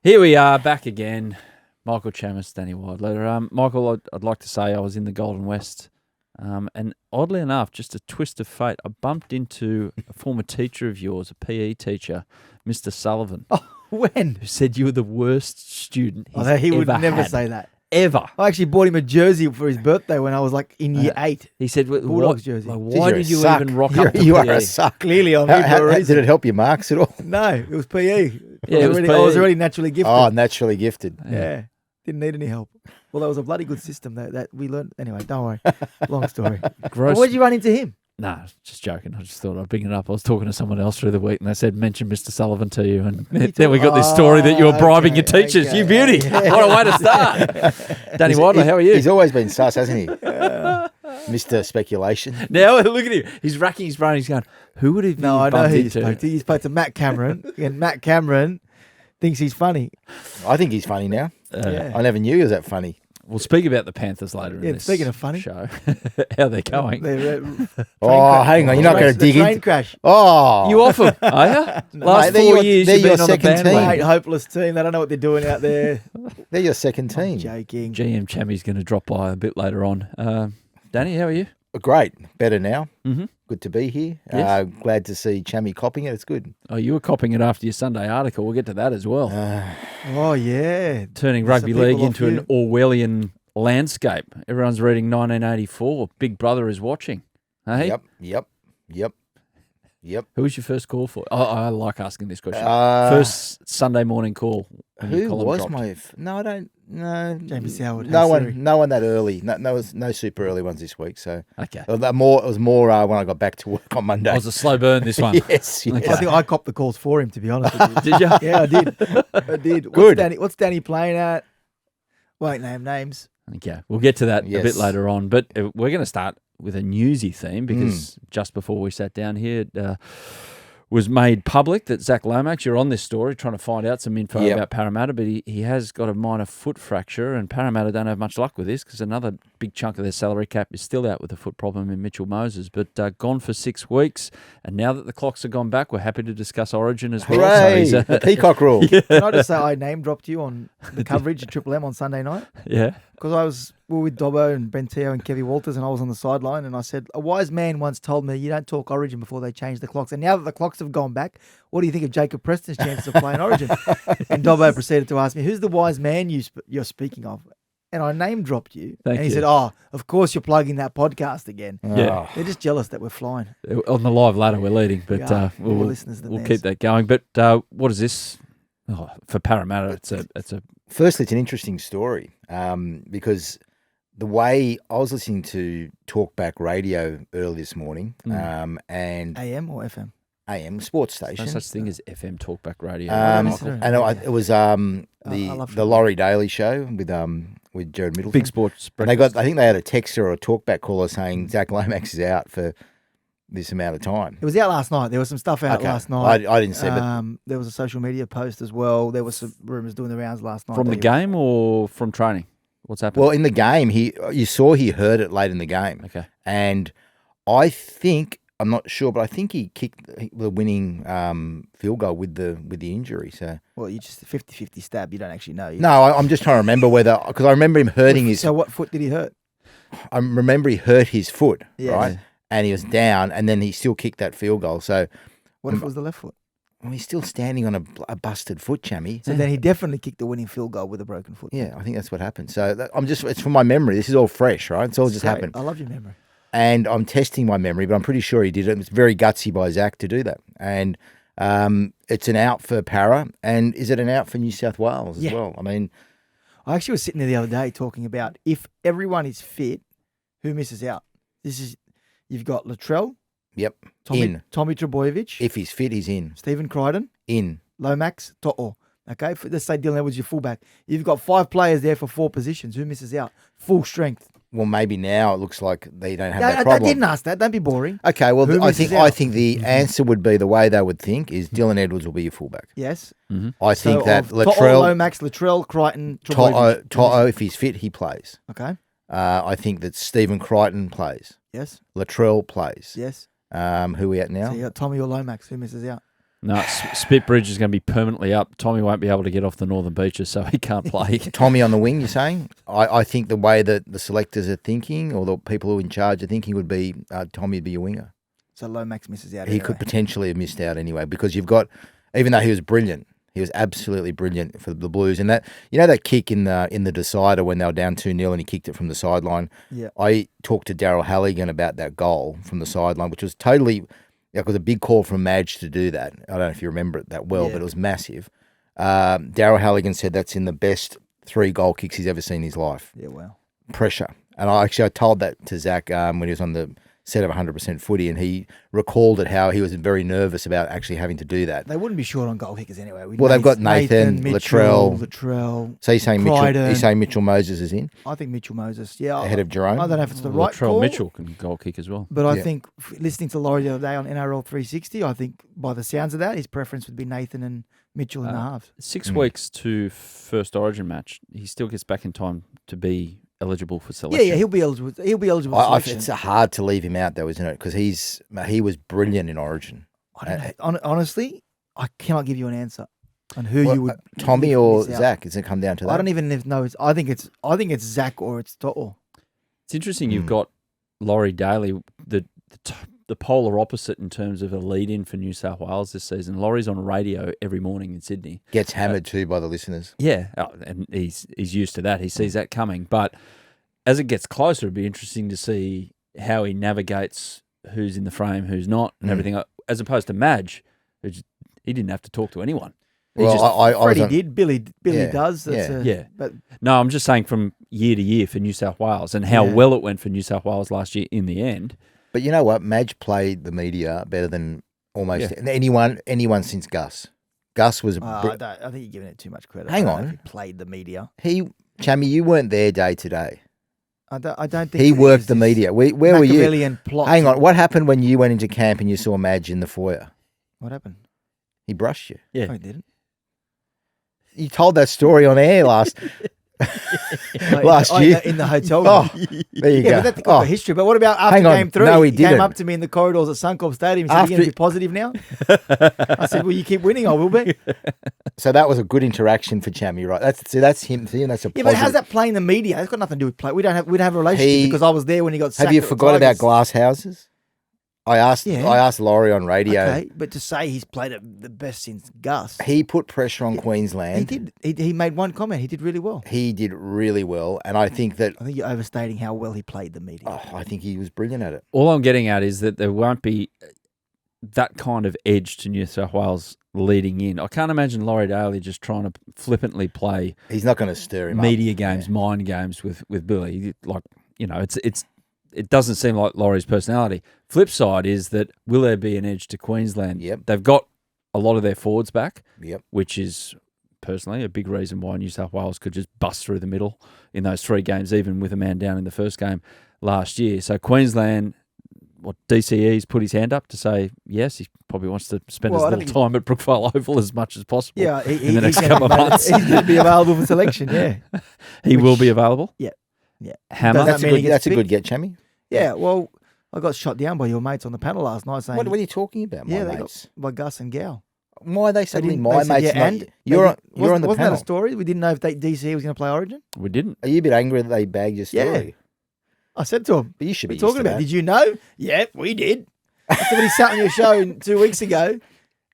Here we are, back again. Michael Chammas, Danny Weidler. Michael, I'd like to say I was in the Golden West, and oddly enough, just a twist of fate, I bumped into a former teacher of yours, a PE teacher, Mr. Sullivan. Oh, when? Who said you were the worst student he's He would ever never had. say that. Ever. I actually bought him a jersey for his birthday when I was like in year 8. He said, Bulldogs jersey. why did you suck. even rock up to You PE? are a suck. Clearly I'm here for a reason. Did it help your marks at all? No, it was PE. Yeah, it was I PE. was already naturally gifted. Oh, naturally gifted. Yeah. Didn't need any help. Well, that was a bloody good system that we learned. Anyway, don't worry. Long story. Gross. Where'd you run into him? Nah, just joking. I just thought I'd bring it up. I was talking to someone else through the week and they said, mention Mr. Sullivan to you. And then we got this story that you were bribing your teachers. okay. You beauty. Yeah. What a way to start. Danny Weidler, how are you? He's always been sus, hasn't he? Mr. Speculation. Now, look at him. He's racking his brain. He's going, who would he be No, I know bumped who you into? spoke to. You spoke to Matt Cameron. And Matt Cameron thinks he's funny. I think he's funny now. Yeah. I never knew he was that funny. We'll speak about the Panthers later in this speaking of funny. show. How they're going. Oh, hang on. You're not going to dig train in. crash. Oh. You off them, are you? Last they're 4 your- years they're you've your been on the second team. bandwagon. Mate, hopeless team. They don't know what they're doing out there. They're your second team. Joking. GM Chammy's going to drop by a bit later on. Danny, how are you? Great. Better now. Mm-hmm. Good to be here. Yes. Glad to see Chammy copping it. It's good. Oh, you were copying it after your Sunday article. We'll get to that as well. Oh, yeah. Turning Some rugby people league off into an you. Orwellian landscape. Everyone's reading 1984. Big Brother is watching. Hey? Yep. Who was your first call for? Oh, I like asking this question. Uh, First Sunday morning call. when your Who column was dropped. my... No, I don't... No. James Howard. No Hey, one. Siri. No one that early. No super early ones this week. So Okay. it was more when I got back to work on Monday. It was a slow burn, this one. Yes. Okay. I think I copped the calls for him, to be honest with you. Did you? Yeah, I did. I did. Good. What's Danny playing at? Won't name names. Okay. We'll get to that a Yes. bit later on. But we're going to start with a newsy theme because just before we sat down here, it was made public that Zac Lomax, you're on this story trying to find out some info Yep. about Parramatta, but he has got a minor foot fracture, and Parramatta don't have much luck with this because another big chunk of their salary cap is still out with a foot problem in Mitchell Moses, but gone for 6 weeks. And now that the clocks have gone back, we're happy to discuss Origin as well. Hooray! So he's, The Peacock rule. Can I just say I name dropped you on the coverage at Triple M on Sunday night? yeah. Because we were with Dobbo and Benteo and Kevy Walters, and I was on the sideline, and I said, a wise man once told me you don't talk Origin before they change the clocks. And now that the clocks have gone back, what do you think of Jacob Preston's chances of playing Origin? And Dobbo proceeded to ask me, who's the wise man you're speaking of? And I name dropped you. Thank and he you. said, oh, of course you're plugging that podcast again. Yeah. They're just jealous that we're flying. On the live ladder, we're leading, but We are. More we'll listeners than we'll theirs. keep that going. But what is this? Oh, for Parramatta, it's a Firstly, it's an interesting story because the way I was listening to Talkback Radio early this morning, and AM or FM? AM sports station, no such thing as FM talkback radio. Michael. and it was I love the Laurie Daly show with Jared Middleton. Big sports. And I think they had a texter or a talkback caller saying Zac Lomax is out for this amount of time. It was out last night. There was some stuff out last night. I didn't see it. There was a social media post as well. There was some rumours doing the rounds last night. From the game or from training? What's happened? Well, in the game, you saw he hurt it late in the game. Okay. And I think, I'm not sure, but I think he kicked the winning field goal with the injury. So Well, you just 50-50 stab. You don't actually know. no, I'm just trying to remember because I remember him hurting his. So what foot did he hurt? I remember he hurt his foot, Yes. right? And he was down, and then he still kicked that field goal. So What if it was the left foot? well, he's still standing on a busted foot, Chammy. So then he definitely kicked the winning field goal with a broken foot. Yeah, I think that's what happened. So it's from my memory. This is all fresh, right? It's all just Great. happened. I love your memory. And I'm testing my memory, but I'm pretty sure he did it. It's very gutsy by Zac to do that. And it's an out for Para. And is it an out for New South Wales as well? I mean, I actually was sitting there the other day talking about if everyone is fit, who misses out? You've got Latrell, yep, Tommy Trebojevic, If he's fit, he's in. Stephen Crichton, In. Lomax, To'o. Okay, let's say Dylan Edwards, your fullback. You've got 5 players there for 4 positions. Who misses out? Full strength. Well, maybe now it looks like they don't have I that problem. didn't ask that. Don't be boring. Okay, well, Who I misses think out? the answer would be the way they would think is Dylan Edwards will be your fullback. Yes. I think that To'o, Latrell, Lomax, Latrell, Crichton, Trebojevic. To'o, if he's fit, he plays. Okay. I think that Stephen Crichton plays. Yes. Latrell plays. Yes. Who are we at now? So you got Tommy or Lomax. Who misses out? No, Spitbridge is going to be permanently up. Tommy won't be able to get off the northern beaches, so he can't play. Tommy on the wing, you're saying? I think the way that the selectors are thinking, or the people who are in charge are thinking, would be Tommy would be a winger. So Lomax misses out. He anyway. could potentially have missed out anyway, because you've got, even though he was brilliant, he was absolutely brilliant for the Blues. And that, that kick in the decider when they were down 2-0 and he kicked it from the sideline. Yeah. I talked to Daryl Halligan about that goal from the sideline, which was totally, it was a big call from Madge to do that. I don't know if you remember it that well, but it was massive. Daryl Halligan said that's in the best 3 goal kicks he's ever seen in his life. Yeah, wow. Pressure. And I told that to Zac when he was on the set of 100% footy, and he recalled it how he was very nervous about actually having to do that. They wouldn't be short on goal kickers anyway. They've got Nathan, Mitchell, Latrell. So you're saying Mitchell Moses is in? I think Mitchell Moses, yeah. Ahead of Jerome? I don't know if it's the right call. Mitchell can goal kick as well. But I think, listening to Laurie the other day on NRL 360, I think by the sounds of that, his preference would be Nathan and Mitchell in the halves. 6 weeks to first Origin match. He still gets back in time to be eligible for selection. Yeah, he'll be eligible. He'll be eligible for selection. It's hard to leave him out though, isn't it? Because he was brilliant in Origin. I don't know. Honestly, I cannot give you an answer on who you would. Tommy or Zac? Does it come down to that? I don't even know. I think it's Zac or it's To'o. It's interesting. You've got Laurie Daly, the polar opposite in terms of a lead-in for New South Wales this season. Laurie's on radio every morning in Sydney. Gets hammered too by the listeners. Yeah, and he's used to that. He sees that coming. But as it gets closer, it'd be interesting to see how he navigates who's in the frame, who's not, and everything. As opposed to Madge, he didn't have to talk to anyone. Freddie did. Billy does. But no, I'm just saying from year to year for New South Wales and how well it went for New South Wales last year in the end. But you know what? Madge played the media better than almost anyone since Gus. Gus was. I think you're giving it too much credit. Hang on. He played the media. Chammy, you weren't there day to day. I don't think he worked the media. Where were you? Plot. Hang on. What happened when you went into camp and you saw Madge in the foyer? What happened? He brushed you. Yeah, no, he didn't. You told that story on air last year in the hotel room. Oh, there you go. But that's got history. But what about after game 3? No, he came didn't. up to me in the corridors at Suncorp Stadium and said, "Are you going to be positive now?" I said, "Well, you keep winning, I will be." So that was a good interaction for Chammy, right? That's him. That's a yeah. But how's that playing the media? That's got nothing to do with play. We'd have a relationship because I was there when he got sacked. Have you forgot about glass houses? I asked Laurie on radio. Okay, but to say he's played the best since Gus. He put pressure on Queensland. He did. He made one comment. He did really well. He did really well. And I think you're overstating how well he played the media. Oh, I think he was brilliant at it. All I'm getting at is that there won't be that kind of edge to New South Wales leading in. I can't imagine Laurie Daly just trying to flippantly play. He's not going to stir him media up. games, mind games with Billy. It doesn't seem like Laurie's personality. Flip side is that will there be an edge to Queensland? Yep. They've got a lot of their forwards back, yep, which is personally a big reason why New South Wales could just bust through the middle in those 3 games, even with a man down in the first game last year. So Queensland, DCE's put his hand up to say yes, he probably wants to spend as little time at Brookvale Oval as much as possible in the next couple of months. He's going to be available for selection, yeah. He will be available? Yeah. Hammer? That's a good get, Chammy. Yeah, well, I got shot down by your mates on the panel last night saying... What are you talking about, my mates? By Gus and Gal. Why are they suddenly my mates? You're on the panel. Wasn't that a story? We didn't know if DCE was going to play Origin? We didn't. Are you a bit angry that they bagged your story? Yeah. I said to him, but you should be talking about. Did you know? Yeah, we did. I said, but he sat on your show 2 weeks ago,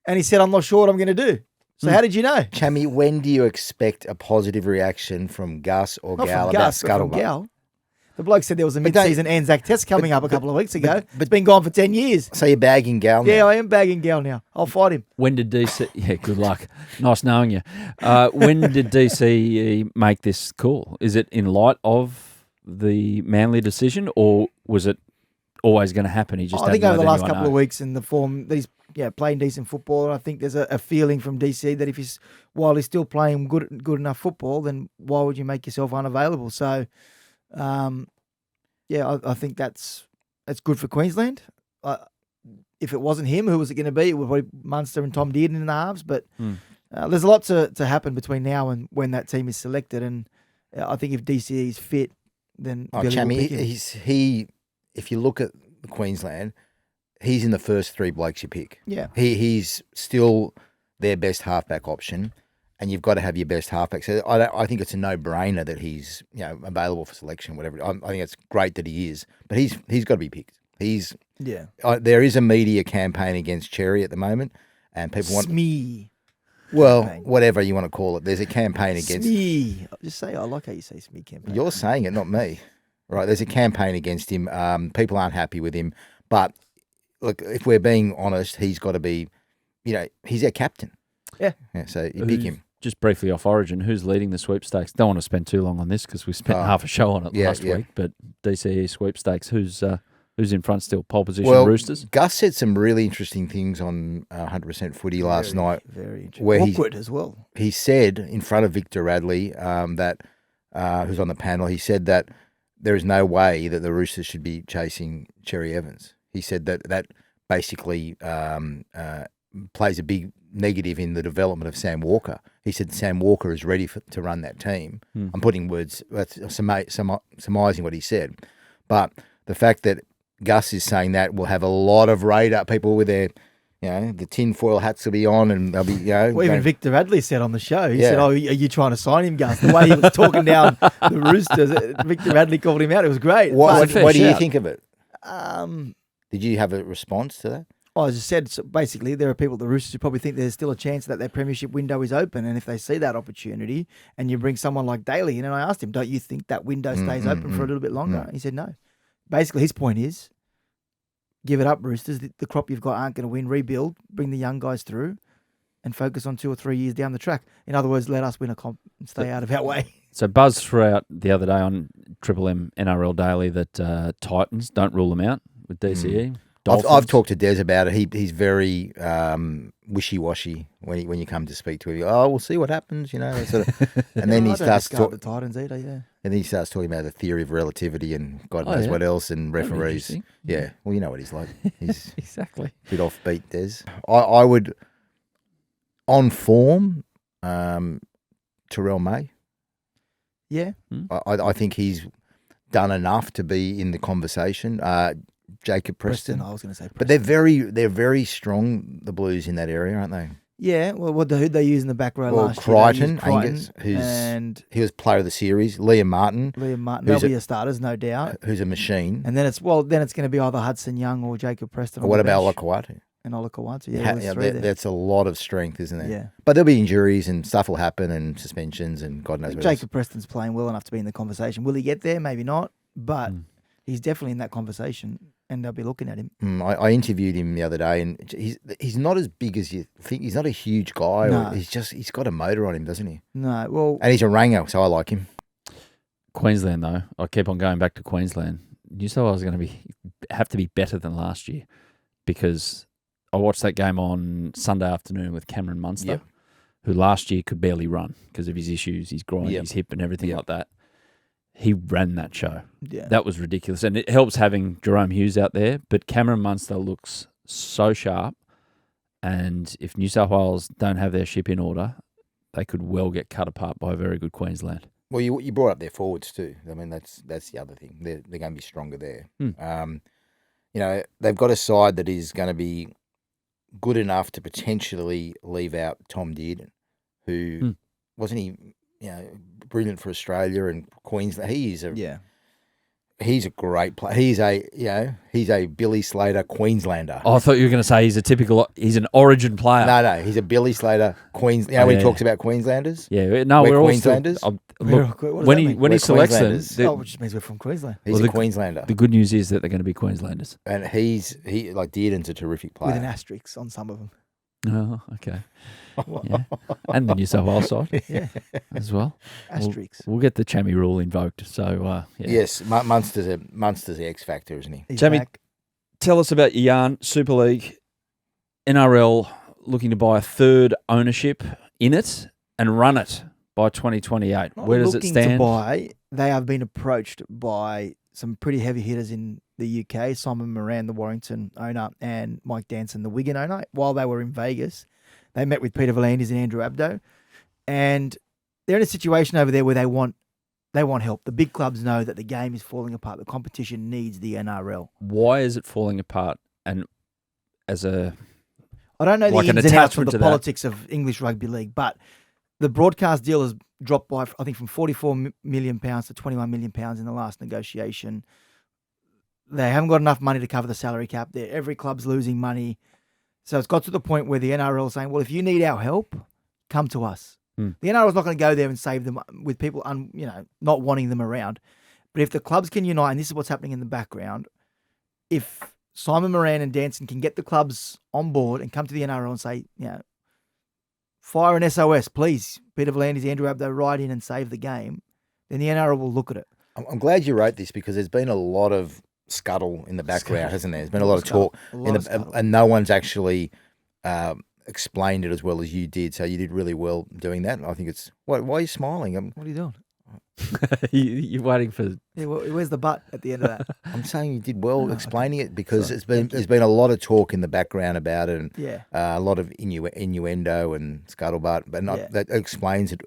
and he said, "I'm not sure what I'm going to do." So how did you know, Chammy? When do you expect a positive reaction from Gus or Gal about Scuttlebutt? The bloke said there was a mid-season Anzac test coming up a couple of weeks ago. But it's been gone for 10 years. So you're bagging Gal now? Yeah, I am bagging Gal now. I'll fight him. When did DC... Yeah, good luck. Nice knowing you. When did DC make this call? Is it in light of the Manly decision, or was it always going to happen? He just I think over the last couple of weeks in the form, he's playing decent football, and I think there's a feeling from DC that while he's still playing good enough football, then why would you make yourself unavailable? So... I think that's good for Queensland. If it wasn't him, who was it going to be? It would probably Munster and Tom Dearden in the halves. But there's a lot to happen between now and when that team is selected. And I think if DCE is fit, then Billy will pick him. If you look at Queensland, he's in the first 3 blokes you pick. Yeah. He's still their best halfback option, and you've got to have your best halfback. So I think it's a no-brainer that he's available for selection, whatever. I think it's great that he is, but he's got to be picked. There is a media campaign against Cherry at the moment, and people want campaign. whatever you want to call it. There's a campaign against Smee. Just say I like how you say Smee campaign. You're saying it, not me. Right? There's a campaign against him. People aren't happy with him, but look, if we're being honest, he's got to be. He's our captain. Yeah. So you pick him. Just briefly off Origin, who's leading the sweepstakes? Don't want to spend too long on this because we spent half a show on it last week. But DCE sweepstakes, who's in front still? Pole position, Roosters? Gus said some really interesting things on 100% Footy last night. Very interesting. Where awkward as well. He said in front of Victor Radley, that who's on the panel, he said that there is no way that the Roosters should be chasing Cherry Evans. He said that basically plays a big negative in the development of Sam Walker. He said Sam Walker is ready to run that team. I'm putting words, that's surmising what he said. But the fact that Gus is saying that will have a lot of radar people with their, the tinfoil hats will be on, and they'll be, Well, even Victor Radley said on the show, he said, "Oh, are you trying to sign him, Gus?" The way he was talking down the Roosters, Victor Radley called him out. It was great. What do you think of it? Um, Did you have a response to that? I just said, so basically, there are people at the Roosters who probably think there's still a chance that their premiership window is open, and if they see that opportunity, and you bring someone like Daly in, and I asked him, "Don't you think that window stays open for a little bit longer?" He said, "No." Basically, his point is, give it up, Roosters. The crop you've got aren't going to win. Rebuild, bring the young guys through, and focus on 2 or 3 years down the track. In other words, let us win a comp and stay out of our way. So Buzz threw out the other day on Triple M NRL Daily that Titans, don't rule them out with DCE. I've talked to Des about it. He's very wishy-washy when you come to speak to him. We'll see what happens, sort of. And then he starts talking the Titans either, yeah. And then he starts talking about the theory of relativity and God knows what else, and referees. Yeah, well, you know what he's like. He's exactly a bit offbeat, Des. I would, on form, Terrell May. Yeah. I think he's done enough to be in the conversation. Jacob Preston. I was going to say Preston. But they're very strong, the Blues, in that area, aren't they? Yeah, well, who'd they use in the back row last Crichton, year? Crichton, Angus, he was player of the series. Liam Martin. They'll be your starters, no doubt. Who's a machine. And then it's going to be either Hudson Young or Jacob Preston. Or what about Olakau'atu? And Olakau'atu, that's a lot of strength, isn't there? Yeah. But there'll be injuries and stuff will happen and suspensions and God knows what else. Jacob Preston's playing well enough to be in the conversation. Will he get there? Maybe not. But he's definitely in that conversation. And they'll be looking at him. I interviewed him the other day, and he's not as big as you think. He's not a huge guy. No. He's got a motor on him, doesn't he? No, well, and he's a ranger, so I like him. Queensland, though, I keep on going back to Queensland. New South Wales is going to have to be better than last year, because I watched that game on Sunday afternoon with Cameron Munster, who last year could barely run because of his issues, his groin, his hip, and everything like that. He ran that show. Yeah. That was ridiculous. And it helps having Jerome Hughes out there, but Cameron Munster looks so sharp. And if New South Wales don't have their ship in order, they could well get cut apart by a very good Queensland. Well, you brought up their forwards too. I mean, that's the other thing. They're going to be stronger there. They've got a side that is going to be good enough to potentially leave out Tom Dearden, who wasn't he, brilliant for Australia and Queensland. He's a great player. He's a Billy Slater Queenslander. Oh, I thought you were going to say he's an Origin player. No, he's a Billy Slater Queensland. When he talks about Queenslanders? Yeah, no, we're Queenslanders. When he selects them, which means we're from Queensland. He's a Queenslander. The good news is that they're going to be Queenslanders. And he like Dearden's a terrific player. With an asterisk on some of them. Oh, okay. Yeah. And the New South Wales side as well. Asterisks. We'll get the Chammy rule invoked. So, Yes, Munster's the X factor, isn't he? Chammy, tell us about your yarn. Super League, NRL looking to buy a third ownership in it and run it by 2028. Where does it stand? They have been approached by some pretty heavy hitters in the UK, Simon Moran, the Warrington owner, and Mike Danson, the Wigan owner. While they were in Vegas, they met with Peter V'landys and Andrew Abdo, and they're in a situation over there where they want help. The big clubs know that the game is falling apart. The competition needs the NRL. Why is it falling apart? And as a I don't know like the an ins and outs of attachment the to that. politics of English rugby league, but the broadcast deal has dropped by, I think, from £44 million to £21 million in the last negotiation. They haven't got enough money to cover the salary cap. Every club's losing money. So it's got to the point where the NRL is saying, well, if you need our help, come to us. The NRL is not going to go there and save them with people not wanting them around. But if the clubs can unite, and this is what's happening in the background, if Simon Moran and Danson can get the clubs on board and come to the NRL and say, fire an SOS, please. Peter V'landys, Andrew Abdo, ride in and save the game, then the NRL will look at it. I'm glad you wrote this because there's been a lot of scuttle in the background, hasn't there? There's been a lot of talk, and no one's actually explained it as well as you did. So you did really well doing that. I think it's. Why are you smiling? What are you doing? You're waiting for. Yeah, where's the butt at the end of that? I'm saying you did well explaining it because there's been a lot of talk in the background about it, and a lot of innuendo and scuttlebutt, but that explains it.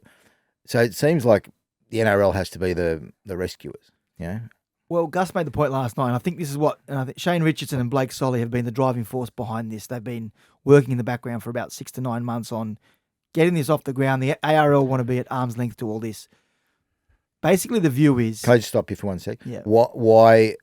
So it seems like the NRL has to be the rescuers. Yeah. Well, Gus made the point last night, and I think this is what I think Shane Richardson and Blake Solly have been the driving force behind this. They've been working in the background for about 6 to 9 months on getting this off the ground. The ARL want to be at arm's length to all this. Basically, the view is... Can I just stop you for 1 sec? Yeah. Why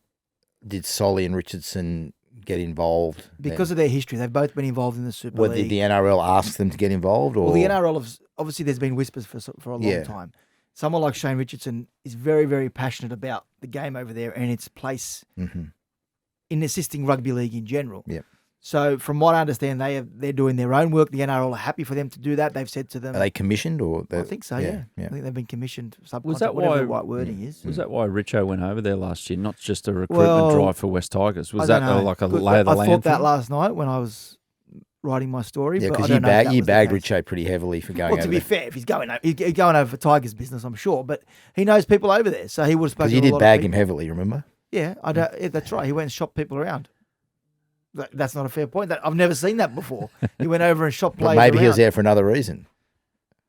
did Solly and Richardson get involved? Because of their history. They've both been involved in the Super League. Did the NRL ask them to get involved? Or? Well, the NRL, obviously, there's been whispers for a long time. Someone like Shane Richardson is very, very passionate about the game over there and its place in assisting rugby league in general. Yeah. So from what I understand, they're doing their own work. The NRL are happy for them to do that. They've said to them... Are they commissioned? Or I think so, yeah. I think they've been commissioned, Was that whatever why, the right wording is. Was that why Richo went over there last year? Not just a recruitment drive for West Tigers. Was that like a lay of the land I thought that thing? last night when I was writing my story. Yeah, because you bagged Richo pretty heavily for going over. Well, to be fair, if he's going over for Tigers business, I'm sure, but he knows people over there, so he would have spoken to a lot of people. Because you did bag him heavily, remember? Yeah, that's right. He went and shopped people around. That's not a fair point. I've never seen that before. He went over and shopped players maybe around. he was there for another reason.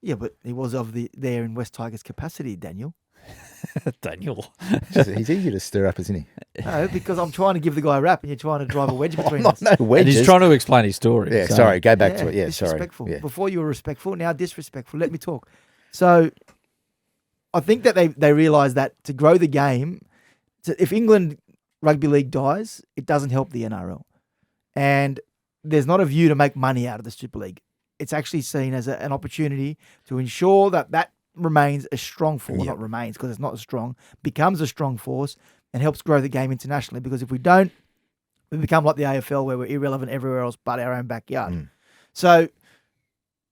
Yeah, but he was there in West Tigers capacity, Daniel. Daniel. He's easy to stir up, isn't he? No, because I'm trying to give the guy a rap and you're trying to drive a wedge between us. No wedges. And he's trying to explain his story. Yeah, sorry. Go back to it. Yeah, disrespectful. sorry. Yeah. Before you were respectful, now disrespectful. Let me talk. So I think that they realise that to grow the game, if England Rugby League dies, it doesn't help the NRL. And there's not a view to make money out of the Super League. It's actually seen as an opportunity to ensure that remains a strong force. Well, not remains because it's not as strong, becomes a strong force and helps grow the game internationally. Because if we don't, we become like the AFL where we're irrelevant everywhere else but our own backyard. So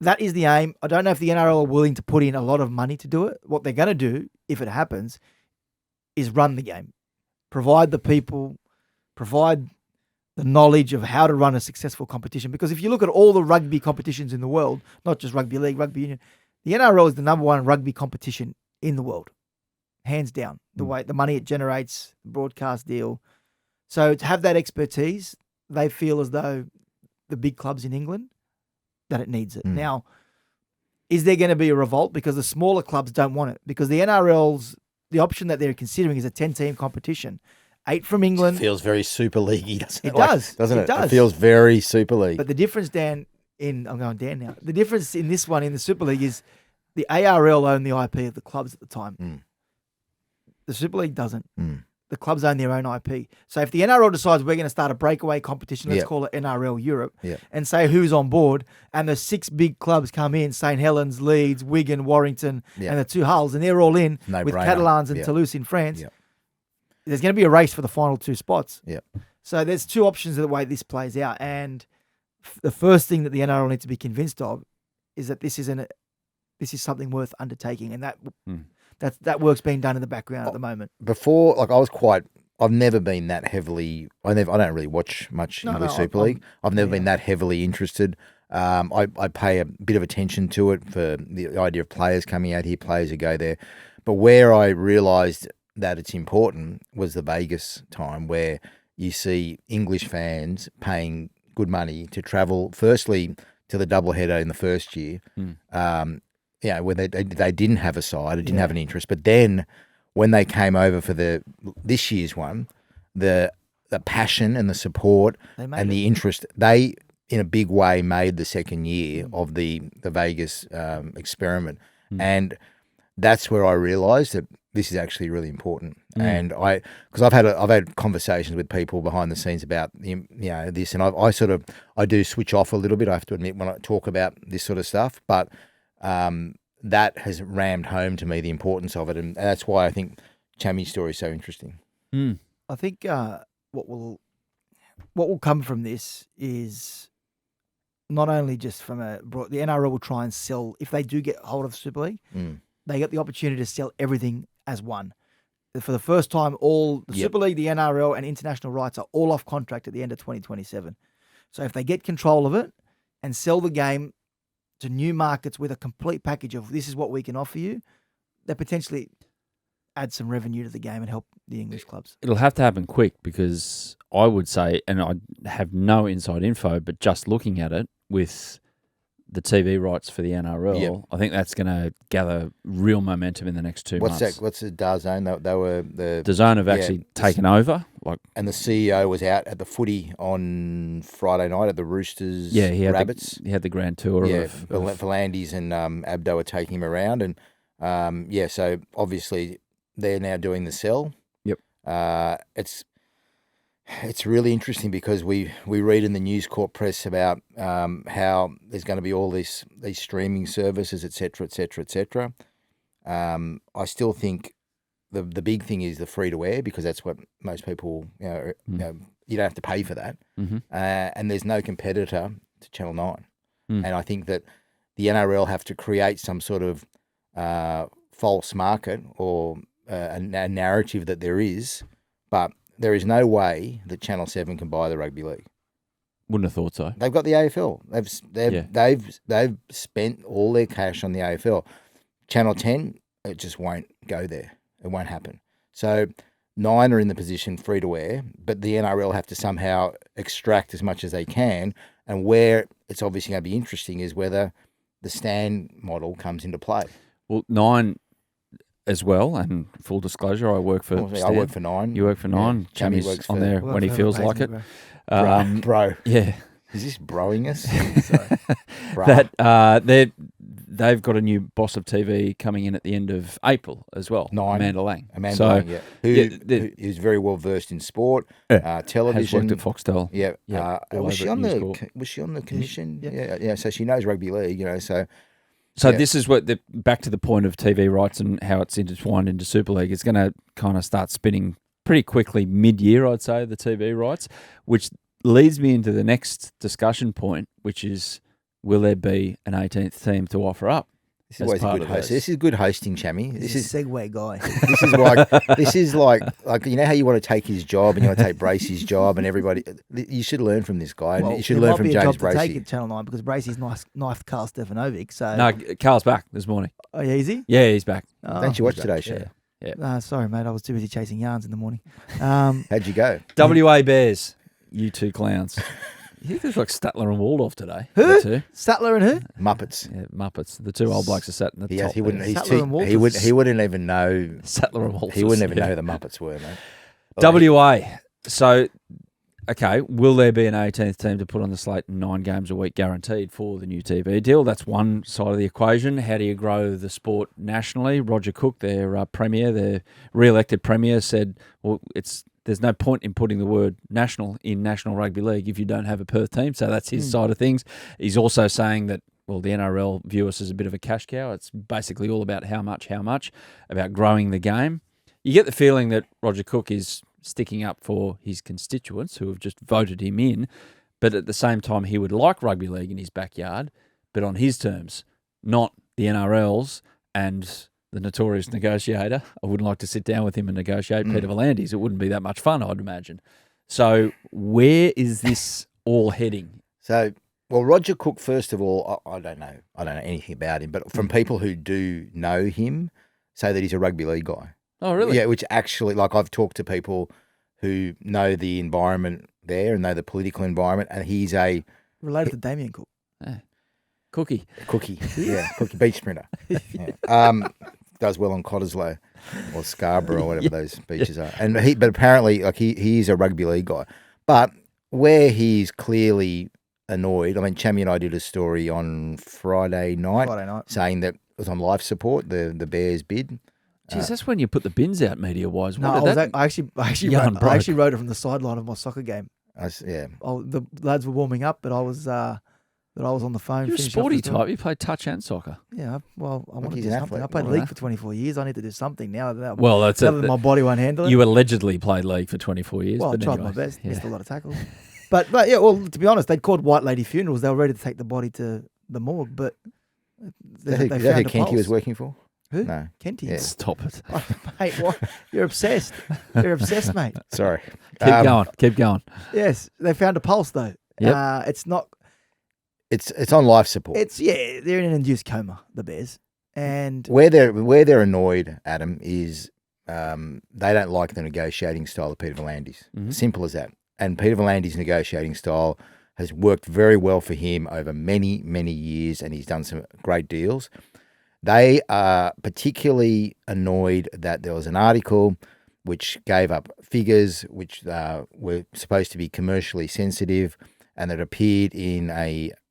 that is the aim. I don't know if the NRL are willing to put in a lot of money to do it. What they're going to do, if it happens, is run the game. Provide the people, provide the knowledge of how to run a successful competition. Because if you look at all the rugby competitions in the world, not just rugby league, rugby union, the NRL is the number one rugby competition in the world, hands down. The money it generates, the broadcast deal. So to have that expertise, they feel as though the big clubs in England, that it needs it. Now, is there going to be a revolt? Because the smaller clubs don't want it. Because the NRL's, the option that they're considering is a 10-team competition. 8 from England. It feels very Super League-y, doesn't it? It does. Doesn't it? It does. It feels very Super League. But the difference, Dan, I'm going Dan now. The difference in this one, in the Super League, is the ARL own the IP of the clubs at the time. The Super League doesn't. The clubs own their own IP. So if the NRL decides we're going to start a breakaway competition, let's call it NRL Europe, and say who's on board, and the 6 big clubs come in, St. Helens, Leeds, Wigan, Warrington, and the 2 Hulls, and they're all in with Catalans and Toulouse in France, there's going to be a race for the final 2 spots. So there's 2 options of the way this plays out. And the first thing that the NRL needs to be convinced of is that this is something worth undertaking, and that work's being done in the background at the moment. Before, I've never been that heavily. I don't really watch much English Super League. I've never been that heavily interested. I pay a bit of attention to it for the idea of players coming out here, players who go there. But where I realised that it's important was the Vegas time, where you see English fans paying good money to travel, firstly, to the doubleheader in the first year, when they didn't have a side, didn't have an interest. But then when they came over for this year's one, that the passion and the support and the interest. They, in a big way, made the second year of the Vegas experiment. And that's where I realised that this is actually really important. And because I've had conversations with people behind the scenes about this, and I do switch off a little bit. I have to admit when I talk about this sort of stuff, but that has rammed home to me the importance of it, and that's why I think Chammy's story is so interesting. I think what will come from this is not only just from the NRL will try and sell, if they do get hold of the Super League, they get the opportunity to sell everything as one. For the first time, all the Super League, the NRL, and international rights are all off contract at the end of 2027. So if they get control of it and sell the game to new markets with a complete package of this is what we can offer you, they potentially add some revenue to the game and help the English clubs. It'll have to happen quick because I would say, and I have no inside info, but just looking at it with the TV rights for the NRL, I think that's going to gather real momentum in the next 2 months. What's the DAZN? They were the DAZN have actually taken over. And the CEO was out at the footy on Friday night at the Roosters. Yeah, he had Rabbits. He had the grand tour. Yeah, of Volandis and Abdo are taking him around, and so obviously they're now doing the sell. Yep. It's really interesting because we read in the News Corp press about how there's going to be all these streaming services, et cetera, et cetera, et cetera. I still think the big thing is the free to air because that's what most people you don't have to pay for that, and there's no competitor to Channel 9, and I think that the NRL have to create some sort of false market or a narrative that there is, but there is no way that Channel 7 can buy the rugby league. Wouldn't have thought so. They've got the AFL. They've spent all their cash on the AFL. Channel 10, it just won't go there. It won't happen. So 9 are in the position free to air, but the NRL have to somehow extract as much as they can. And where it's obviously going to be interesting is whether the stand model comes into play. Well, 9 as well, and full disclosure, I work for I work for 9. You work for 9. Yeah. Chammy Chammy's works on for- there when he feels like it. Bro. Yeah. Is this broing us? Bro. That they've got a new boss of TV coming in at the end of April as well. 9. Amanda Lang. Lang, yeah. Who is very well versed in sport, television. Has worked at Foxtel. Yeah. all was she over on News the Corp. Was she on the commission? Yeah. Yeah. So she knows rugby league, So So Yeah. this is what back to the point of TV rights and how it's intertwined into Super League. It's going to kind of start spinning pretty quickly mid-year, I'd say, the TV rights, which leads me into the next discussion point, which is will there be an 18th team to offer up? this is always a good host. This is good hosting, Chammy. This is Segway guy. This is like you know how you want to take his job and you want to take Bracey's job and everybody. You should learn from this guy. And you should learn from James James Bracey. Bracey. Take it Channel 9 because Bracey's knifed Carl Stefanovic. So No, Carl's back this morning. oh yeah, is he? Yeah, he's back. Oh. Don't you watch today's show? Yeah. Sorry, mate. I was too busy chasing yarns in the morning. How'd you go? WA Bears, you two clowns. You look like Statler and Waldorf today. Who? The two. Statler and who? Muppets. Yeah, Muppets. The two old blokes are sat in the top. He wouldn't. there. Sattler and Walters. He wouldn't even know. Sattler and Walters. He wouldn't even yeah. know who the Muppets were, mate. WA. So, okay, will there be an 18th team to put on the slate 9 games a week guaranteed for the new TV deal? That's one side of the equation. How do you grow the sport nationally? Roger Cook, their premier, their re-elected premier, said, well, there's no point in putting the word national in National Rugby League if you don't have a Perth team. So that's his side of things. He's also saying that, well, the NRL view us as a bit of a cash cow. It's basically all about how much, about growing the game. You get the feeling that Roger Cook is sticking up for his constituents who have just voted him in, but at the same time he would like rugby league in his backyard, but on his terms, not the NRL's. And the notorious negotiator, I wouldn't like to sit down with him and negotiate. Peter Volandis, it wouldn't be that much fun, I'd imagine. So where is this all heading? So, well, Roger Cook, first of all, I don't know anything about him, but from people who do know him, say that he's a rugby league guy. Oh, really? Yeah, which actually, like I've talked to people who know the environment there and know the political environment, and he's a Related to Damien Cook. Cookie. cookie beach sprinter. Yeah. Does well on Cottesloe. or Scarborough or whatever those beaches are. And but apparently, like he is a rugby league guy. But where he's clearly annoyed, I mean, Chammy and I did a story on Friday night saying that it was on life support, the Bears bid. Jeez, that's when you put the bins out media-wise. No, I actually wrote it from the sideline of my soccer game. Yeah. The lads were warming up, but I was on the phone. You're a sporty type. You play touch and soccer. Yeah, well, I want to do something. I played league for 24 years. I need to do something now. Well, that's it. My body won't handle it. You allegedly played league for 24 years. Well, I but tried anyway, my best. yeah. Missed a lot of tackles. But yeah, well, to be honest, they'd called White Lady Funerals. They were ready to take the body to the morgue, but Is that who Kenty was working for? Who? No. Kenty. Yeah. Stop it. Mate, what? You're obsessed. You're obsessed, mate. Sorry. Keep going. Yes, they found a pulse though. Yep. It's not. It's on life support. They're in an induced coma, the Bears, and where they're annoyed, Adam, is they don't like the negotiating style of Peter V'landys. Mm-hmm. Simple as that. And Peter V'landys' negotiating style has worked very well for him over many, many years, and he's done some great deals. They are particularly annoyed that there was an article which gave up figures which were supposed to be commercially sensitive, and that appeared in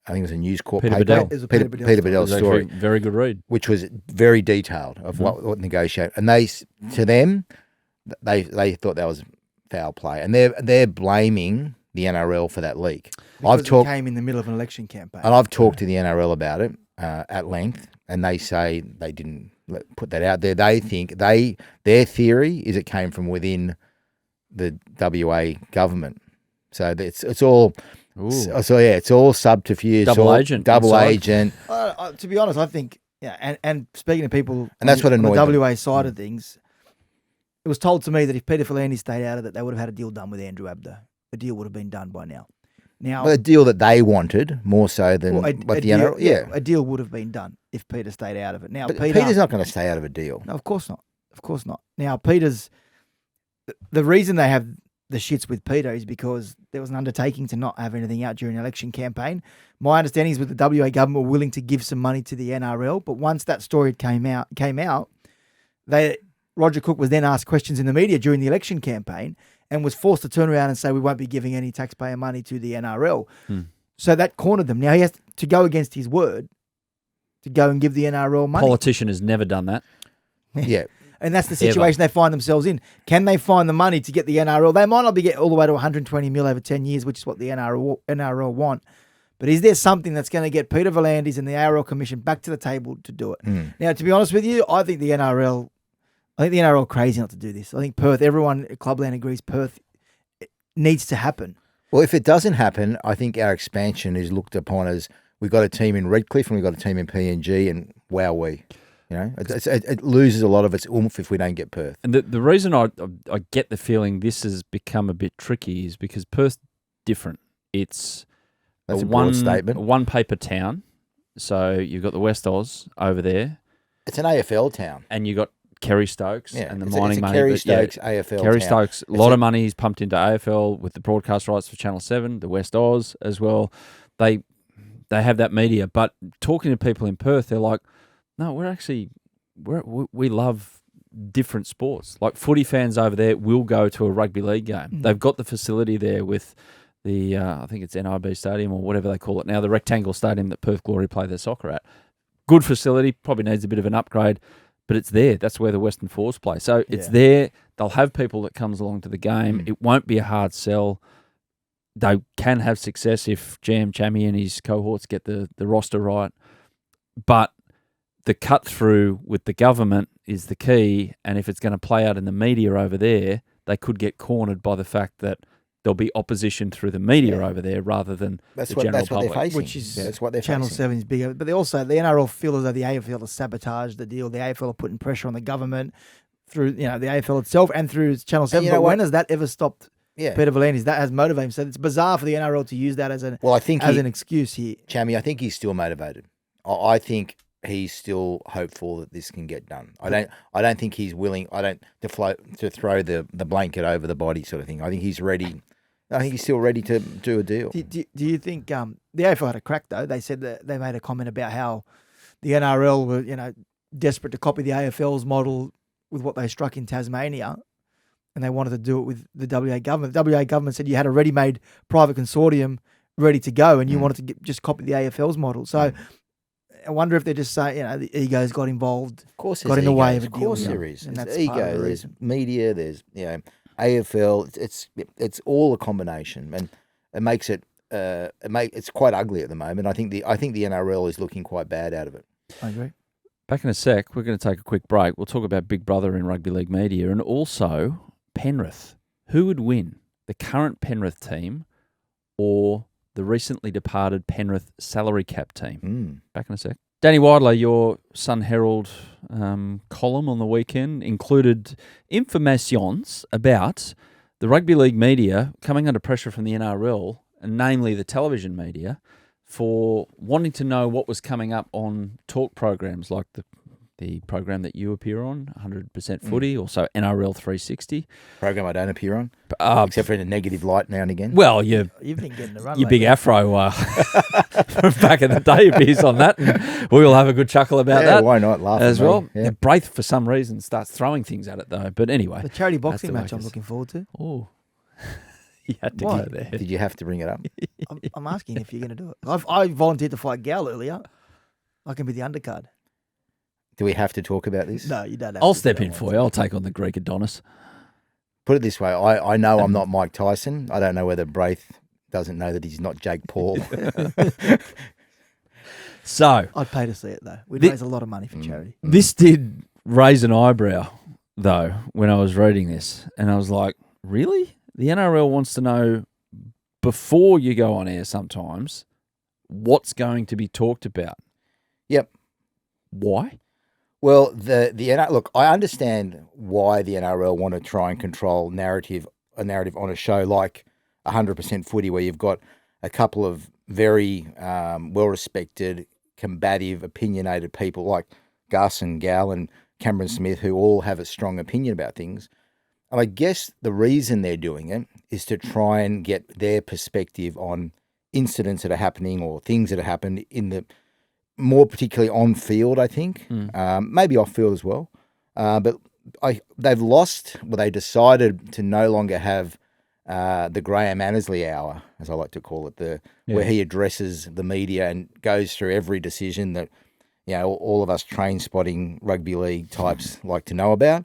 I think it was a News Corp Peter paper. Bedell. It was a Peter Peter Bedell story. Very good read. Which was very detailed of what negotiate. And to them, they thought that was foul play. And they're blaming the NRL for that leak. Because it came in the middle of an election campaign. And I've talked to the NRL about it at length, and they say they didn't put that out there. They think their theory is it came from within the WA government. So it's all... Ooh. So yeah, it's all subterfuge, Double agent. To be honest, I think and speaking to people, and that's what annoyed on the them. WA side of things, it was told to me that if Peter V'landys stayed out of it, they would have had a deal done with Andrew Abdo. The deal would have been done by now. Now, a deal that they wanted more so than what the NRL. Yeah, a deal would have been done if Peter stayed out of it. Now, but Peter's not going to stay out of a deal. No, of course not. Of course not. Now, Peter's the reason they have the shits with Peter is because there was an undertaking to not have anything out during the election campaign. My understanding is with the WA government were willing to give some money to the NRL, but once that story came out, Roger Cook was then asked questions in the media during the election campaign and was forced to turn around and say we won't be giving any taxpayer money to the NRL. So that cornered them. Now he has to go against his word to go and give the NRL money. Politician has never done that. Yeah. And that's the situation they find themselves in. Can they find the money to get the NRL? They might not be getting all the way to 120 mil over 10 years, which is what the NRL want. But is there something that's going to get Peter V'landys and the ARL Commission back to the table to do it? Now, to be honest with you, I think the NRL are crazy not to do this. I think Perth, everyone at Clubland agrees Perth needs to happen. Well, if it doesn't happen, I think our expansion is looked upon as we've got a team in Redcliffe and we've got a team in PNG, and wowee. You know, it loses a lot of its oomph if we don't get Perth. And the reason I get the feeling this has become a bit tricky is because Perth's different. It's That's a broad statement. A one-paper town. So you've got the West Oz over there. It's an AFL town. And you've got Kerry Stokes and the mining money. Kerry Stokes AFL Kerry town. Stokes, a lot of money is pumped into AFL with the broadcast rights for Channel 7, the West Oz as well. They have that media. But talking to people in Perth, they're like, no, we love different sports. Like footy fans over there will go to a rugby league game. They've got the facility there with the, I think it's NIB Stadium or whatever they call it now, the rectangle stadium that Perth Glory play their soccer at. Good facility, probably needs a bit of an upgrade, but it's there. That's where the Western Force play. So it's there. They'll have people that comes along to the game. It won't be a hard sell. They can have success if Chammy and his cohorts get the roster right. But the cut through with the government is the key, and if it's going to play out in the media over there, they could get cornered by the fact that there'll be opposition through the media over there rather than the general public. They're facing. Which is that's what they're Channel facing. 7 is bigger. But they also, the NRL feel as though the AFL has sabotaged the deal. The AFL are putting pressure on the government through the AFL itself and through Channel 7. But when has that ever stopped Peter V'landys? That has motivated him. So it's bizarre for the NRL to use that as an excuse here. Chammy, I think he's still motivated. I think he's still hopeful that this can get done. I don't think he's willing. To throw the blanket over the body sort of thing. I think he's ready. I think he's still ready to do a deal. Do you think the AFL had a crack though? They said that they made a comment about how the NRL were desperate to copy the AFL's model with what they struck in Tasmania, and they wanted to do it with the WA government. The WA government said you had a ready-made private consortium ready to go, and you wanted to just copy the AFL's model. So I wonder if they're just saying, the egos got involved, Of course, got in the way of a Of deal. course, there is. And There's that's part of ego. the There's reason. media. There's AFL. It's all a combination, and it makes it. It's quite ugly at the moment. I think the NRL is looking quite bad out of it. I agree. Back in a sec, we're going to take a quick break. We'll talk about Big Brother in rugby league media and also Penrith. Who would win, the current Penrith team or the recently departed Penrith salary cap team? Back in a sec. Danny Weidler, your Sun Herald column on the weekend included informations about the rugby league media coming under pressure from the NRL, and namely the television media, for wanting to know what was coming up on talk programs like the program that you appear on, 100% Footy, also NRL 360. Program I don't appear on, except for in a negative light now and again. Well, You've been getting the run. your big afro from back in the day appears on that, and we'll have a good chuckle about yeah, that why not laugh as at me? well. Yeah. Braith, for some reason, starts throwing things at it though. But anyway, The charity boxing the way match it I'm is. looking forward to. oh, you had to Why? go there. Did you have to bring it up? I'm asking if you're going to do it. I volunteered to fight Gal earlier. I can be the undercard. Do we have to talk about this? No, you don't have I'll to. step in for you. I'll take on the Greek Adonis. Put it this way: I know I'm not Mike Tyson. I don't know whether Braith doesn't know that he's not Jake Paul. So I'd pay to see it though. We'd The- raise a lot of money for charity. this did raise an eyebrow, though, when I was reading this. And I was like, really? The NRL wants to know, before you go on air sometimes, what's going to be talked about. Yep. Why? Well, look, I understand why the NRL want to try and control a narrative on a show like 100% Footy, where you've got a couple of very well-respected, combative, opinionated people like Gus and Gal and Cameron Smith, who all have a strong opinion about things. And I guess the reason they're doing it is to try and get their perspective on incidents that are happening or things that have happened in the more particularly on field, I think, maybe off field as well. But they've lost. Well, they decided to no longer have the Graham Annesley hour, as I like to call it, where he addresses the media and goes through every decision that all of us train spotting rugby league types like to know about.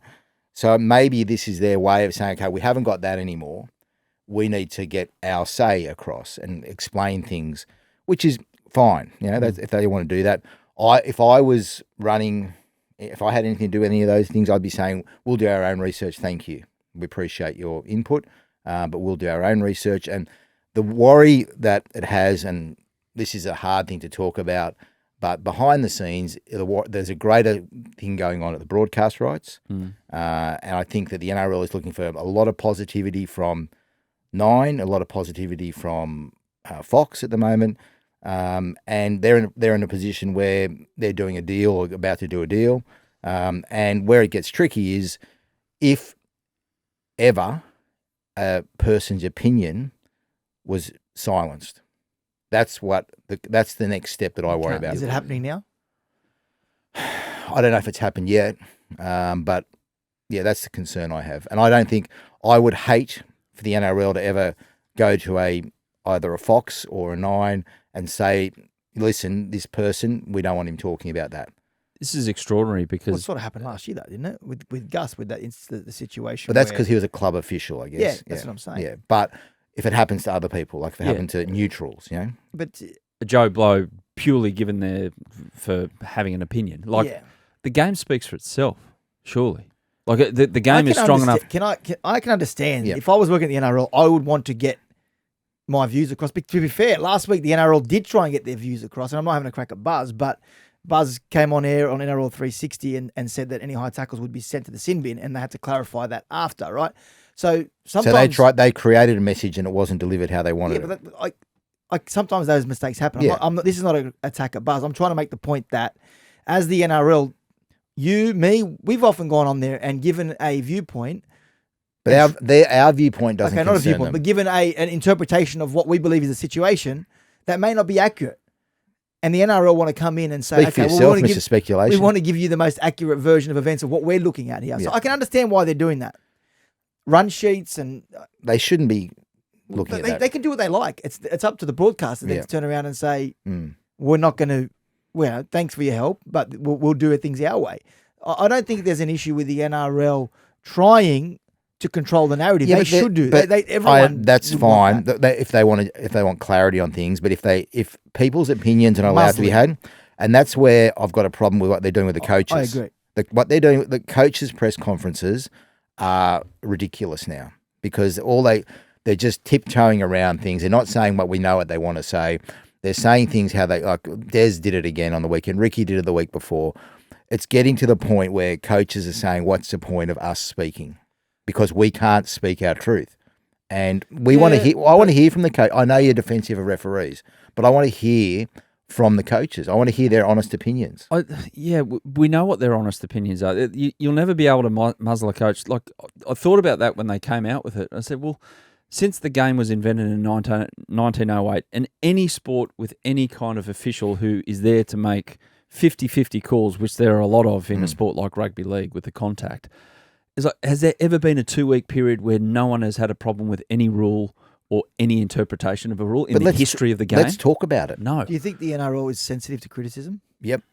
So maybe this is their way of saying, okay, we haven't got that anymore. We need to get our say across and explain things, which is fine. That's, if they want to do that. If I was running, if I had anything to do with any of those things, I'd be saying, we'll do our own research. Thank you. We appreciate your input, but we'll do our own research. And the worry that it has, and this is a hard thing to talk about, but behind the scenes, there's a greater thing going on at the broadcast rights. And I think that the NRL is looking for a lot of positivity from Nine, a lot of positivity from Fox at the moment. And they're in a position where they're doing a deal or about to do a deal. And where it gets tricky is if ever a person's opinion was silenced. That's the next step that I worry about. Is it happening now? I don't know if it's happened yet, but yeah, that's the concern I have. And I don't think I would hate for the NRL to ever go to either a Fox or a Nine and say, listen, this person, we don't want him talking about that. This is extraordinary Well, it because sort of happened last year, though, didn't it? With Gus, with that the situation. But that's where- because he was a club official, I guess. Yeah, that's what I'm saying. Yeah, but if it happens to other people, like if it happened to neutrals, But a Joe Blow purely given there for having an opinion. Like the game speaks for itself, surely. Like the game is strong enough. I can understand. Yeah. If I was working at the NRL, I would want to get my views across. But to be fair, last week the NRL did try and get their views across, and I'm not having a crack at Buzz, but Buzz came on air on NRL 360 and said that any high tackles would be sent to the sin bin, and they had to clarify that after, right? So sometimes they created a message and it wasn't delivered how they wanted it. But sometimes those mistakes happen. Yeah. I'm not, this is not an attack at Buzz. I'm trying to make the point that as the NRL, you, me, we've often gone on there and given a viewpoint. But our viewpoint doesn't Okay, not a concern viewpoint, them. but given an interpretation of what we believe is the situation that may not be accurate. and the NRL want to come in and say, Speak for yourself, Mr. Speculation. we want to give you the most accurate version of events of what we're looking at here. So I can understand why they're doing that. Run sheets and they shouldn't be looking at that. They can do what they like. It's up to the broadcaster then to turn around and say, we're not going to, well, thanks for your help, but we'll do things our way. I don't think there's an issue with the NRL trying to control the narrative. They should do. Everyone that's fine if they want clarity on things. But if people's opinions are not allowed to be had, and that's where I've got a problem with what they're doing with the coaches. I agree. What they're doing with the coaches' press conferences are ridiculous now because they're just tiptoeing around things. They're not saying what we know what they want to say. They're saying things how they like. Des did it again on the weekend. Ricky did it the week before. It's getting to the point where coaches are saying, "What's the point of us speaking?" Because we can't speak our truth, and we want to hear. I want to hear from the coach. I know you're defensive of referees, but I want to hear from the coaches. I want to hear their honest opinions. We know what their honest opinions are. You'll never be able to muzzle a coach. Like I thought about that when they came out with it. I said, well, since the game was invented in 1908, and any sport with any kind of official who is there to make 50-50 calls, which there are a lot of in a sport like rugby league with the contact, is like, has there ever been a 2-week period where no one has had a problem with any rule or any interpretation of a rule in the history of the game? Let's talk about it. No. Do you think the NRL is sensitive to criticism? Yep.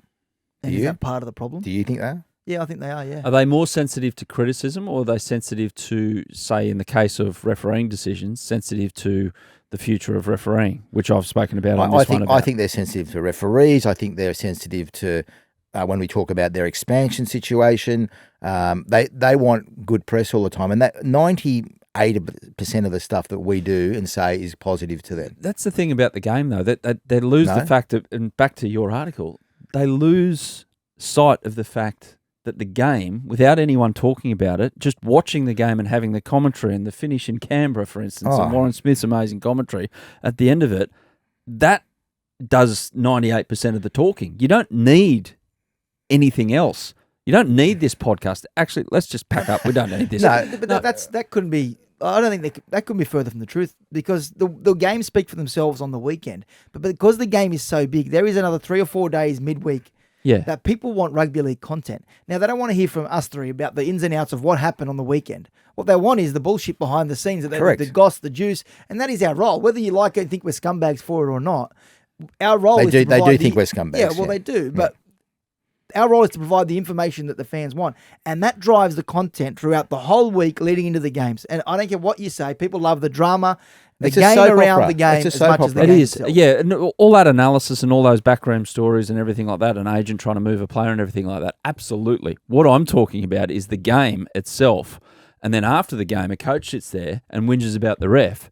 And is that part of the problem? Do you think that? Yeah, I think they are, yeah. Are they more sensitive to criticism, or are they sensitive to, say, in the case of refereeing decisions, sensitive to the future of refereeing, which I've spoken about on this one? I think they're sensitive to referees. I think they're sensitive to when we talk about their expansion situation. They want good press all the time, and that 98% of the stuff that we do and say is positive to them. That's the thing about the game, though. That they lose the fact of, and back to your article, they lose sight of the fact that the game, without anyone talking about it, just watching the game and having the commentary and the finish in Canberra, for instance, and Warren Smith's amazing commentary at the end of it, that does 98% of the talking. You don't need anything else. You don't need this podcast. Actually, let's just pack up. We don't need this. That couldn't be. I don't think that couldn't be further from the truth, because the games speak for themselves on the weekend. But because the game is so big, there is another 3 or 4 days midweek that people want rugby league content. Now, they don't want to hear from us three about the ins and outs of what happened on the weekend. What they want is the bullshit behind the scenes, the goss, the juice, and that is our role. Whether you like it and think we're scumbags for it or not, our role is to provide They do think we're scumbags. Yeah, well, they do, but our role is to provide the information that the fans want, and that drives the content throughout the whole week leading into the games. And I don't care what you say, people love the drama, the game around the game as much as the game itself. Yeah, and all that analysis and all those backroom stories and everything like that, an agent trying to move a player and everything like that, absolutely. What I'm talking about is the game itself, and then after the game, a coach sits there and whinges about the ref.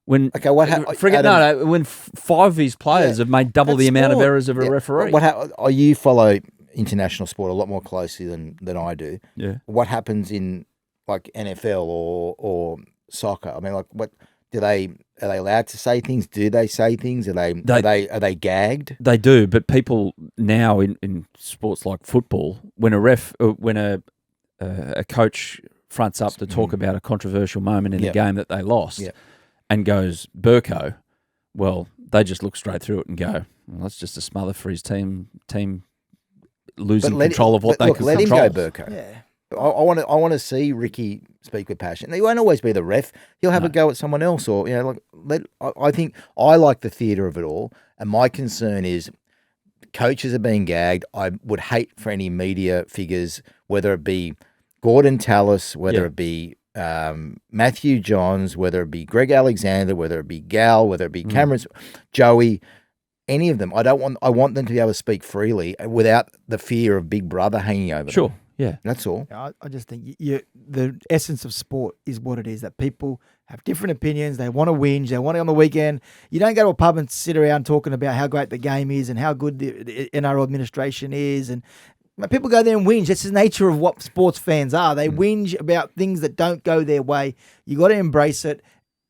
When when 5 of his players have made double the amount of errors of a referee. You follow international sport a lot more closely than I do. Yeah. What happens in like NFL or soccer? I mean, like what are they allowed to say things? Do they say things? Are they gagged? They do, but people now in sports like football, when a coach fronts up to talk about a controversial moment in the game that they lost and goes Burko, well, they just look straight through it and go, well, that's just a smother for his team losing control of what they can let control. Let him go, Burko. Yeah. I want to see Ricky speak with passion. He won't always be the ref. He'll have a go at someone else, or I think I like the theatre of it all. And my concern is coaches are being gagged. I would hate for any media figures, whether it be Gordon Tallis, whether it be Matthew Johns, whether it be Greg Alexander, whether it be Gal, whether it be Cameron, Joey. Any of them, I want them to be able to speak freely without the fear of Big Brother hanging over them. Sure, yeah, that's all. I just think the essence of sport is what it is. That people have different opinions. They want to whinge. They want it on the weekend. You don't go to a pub and sit around talking about how great the game is and how good the NRL administration is. And people go there and whinge. That's the nature of what sports fans are. They whinge about things that don't go their way. You got to embrace it.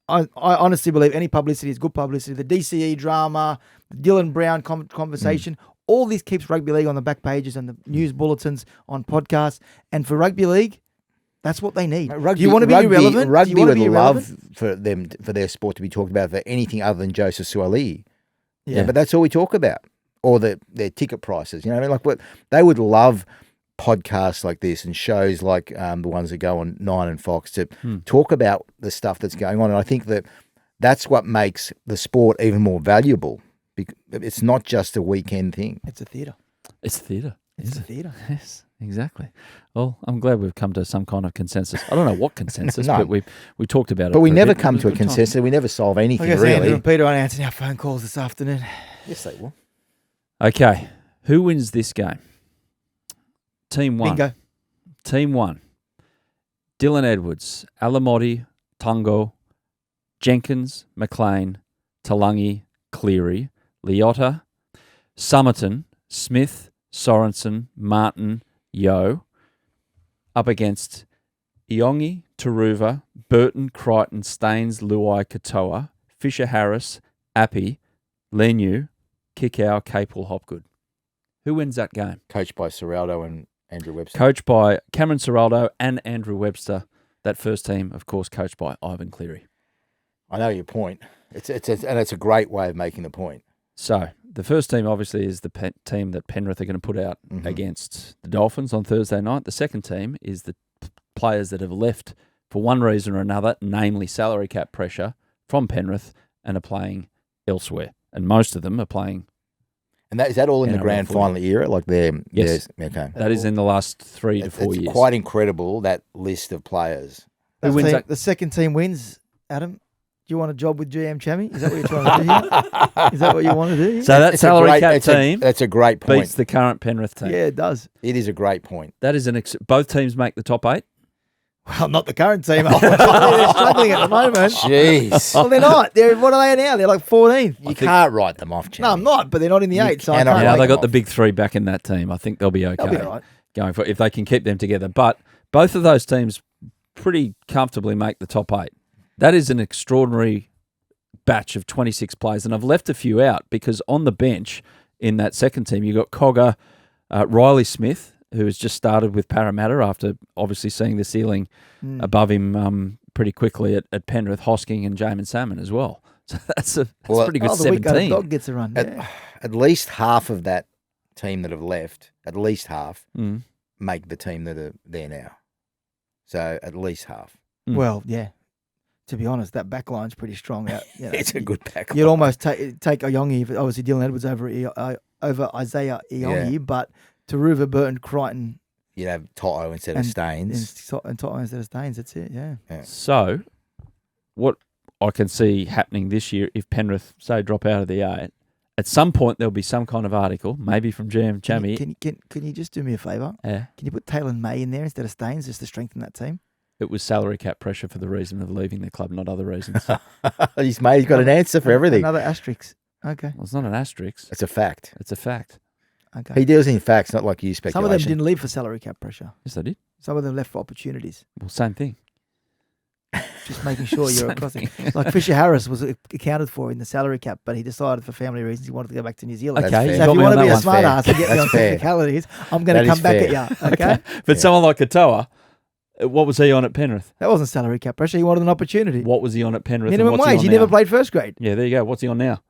I honestly believe any publicity is good publicity. The DCE drama, the Dylan Brown conversation, all this keeps rugby league on the back pages and the news bulletins on podcasts. And for rugby league, that's what they need. Do you want to be irrelevant? Rugby would love for their sport to be talked about for anything other than Joseph Suaalii. Yeah, but that's all we talk about. or their ticket prices. You know, what I mean, like what they would love podcasts like this and shows like the ones that go on Nine and Fox to talk about the stuff that's going on. And I think that's what makes the sport even more valuable. It's not just a weekend thing. It's a theatre. It's theatre. It's a theatre. Yes, exactly. Well, I'm glad we've come to some kind of consensus. I don't know what consensus, No. but we talked about it. But we for a never bit. come It was to a good time. consensus. We never solve I anything guess really. Andrew and Peter aren't answering our phone calls this afternoon. Yes, they will. Okay, who wins this game? Team 1. Bingo. Team 1. Dylan Edwards, Alamotti, Tungo, Jenkins, McLean, Talangi, Cleary, Liotta, Summerton, Smith, Sorensen, Martin, Yo, up against Iongi, Taruva, Burton, Crichton, Staines, Luai, Katoa, Fisher Harris, Appy, Lenu, Kickow, Capel, Hopgood. Who wins that game? Coached by Serraldo and Andrew Webster. Coached by Cameron Serraldo and Andrew Webster. That first team, of course, coached by Ivan Cleary. I know your point. It's a great way of making the point. So the first team obviously is the team that Penrith are going to put out against the Dolphins on Thursday night. The second team is the players that have left for one reason or another, namely salary cap pressure from Penrith, and are playing elsewhere. And most of them are playing. And is that all in the NRL grand footy. final era? Like Yes. okay. That is in the last 3 to 4 It's years. quite incredible, that list of players. Who wins that? The second team wins, Adam. Do you want a job with GM Chammy? Is that what you're trying to do here? Is that what you want to do here? So that It's a salary great- cap it's a- team That's a great point. beats the current Penrith team. Yeah, it does. It is a great point. That is both teams make the top 8. Well, not the current team. They're struggling at the moment. Jeez. Well, they're not. What are they now? They're like 14th. You can't write them off, Jimmy. No, I'm not, but they're not in the You 8. So I cannot can't Yeah, write they them got the off. big 3 back in that team. I think they'll be okay. They'll be all right. Going for if they can keep them together. But both of those teams pretty comfortably make the top 8. That is an extraordinary batch of 26 players, and I've left a few out because on the bench in that second team you got Cogger, Riley Smith, who has just started with Parramatta after obviously seeing the ceiling above him pretty quickly at Penrith, Hosking and Jamin Salmon as well. So that's a pretty good The week ago, 17. dog gets a run. Yeah. At least half of that team that have left, at least half, Mm. make the team that are there now. So at least half. Well, yeah. To be honest, that back line's pretty strong. It's a good back. You'd almost take Iongi, obviously Dylan Edwards over Isaiah Iongi, but Taruva, Burton, Crichton, You'd have Toto instead of Staines. and Toto instead of Staines. That's it. Yeah. So, what I can see happening this year, if Penrith, say, drop out of the 8, at some point there'll be some kind of article, maybe from GM Chammy. Can you just do me a favour? Yeah, Can you put Taylor May in there instead of Staines just to strengthen that team? it was salary cap pressure for the reason of leaving the club, not other reasons. Well, He's got an answer for everything. Another asterisk. Okay. it's not an asterisk. It's a fact. It's a fact. Okay. He deals in facts, not like you Some of speculation. them didn't leave for salary cap pressure. Yes, they did. Some of them left for opportunities. Well, same thing. Just making sure you're Same across it. thing. Like Fisher Harris was accounted for in the salary cap, but he decided for family reasons he wanted to go back to New Zealand. Okay, fair. you So got if you me want on to be that a one. smart Fair. ass and get me That's on fair. technicalities, I'm going That to is come back fair. at you. Okay? But Yeah. someone like Katoa, what was he on at Penrith? That wasn't salary cap pressure. He wanted an opportunity. What was he on at Penrith? and Minimum what's wage. He, He on never now? played first grade. Yeah, there you go. What's he on now?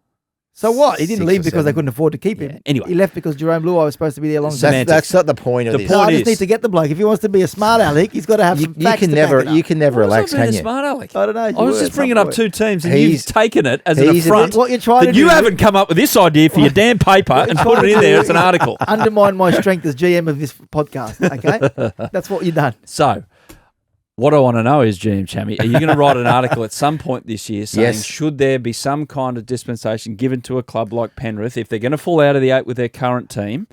So what? He didn't 6 leave or because they 7. couldn't afford to keep him. Yeah, anyway. He left because Jerome Luai was supposed to be there long term. Semantics. That's not the point of The this. No, point I just is- need to get the bloke. If he wants to be a smart aleck, he's got to have some facts to back it up. You can never What was relax, I being can a you? smart aleck? I don't know. I you was were just at bringing some up point. 2 teams, and He's- you've taken it as an he's a affront What you're trying that to you do haven't come up with this idea for your damn paper and put it in there as an article. undermine my strength as GM of this podcast. Okay, that's what you've done. So, what I want to know is, GM Chammy, are you going to write an article at some point this year saying Yes. should there be some kind of dispensation given to a club like Penrith if they're going to fall out of the 8 with their current team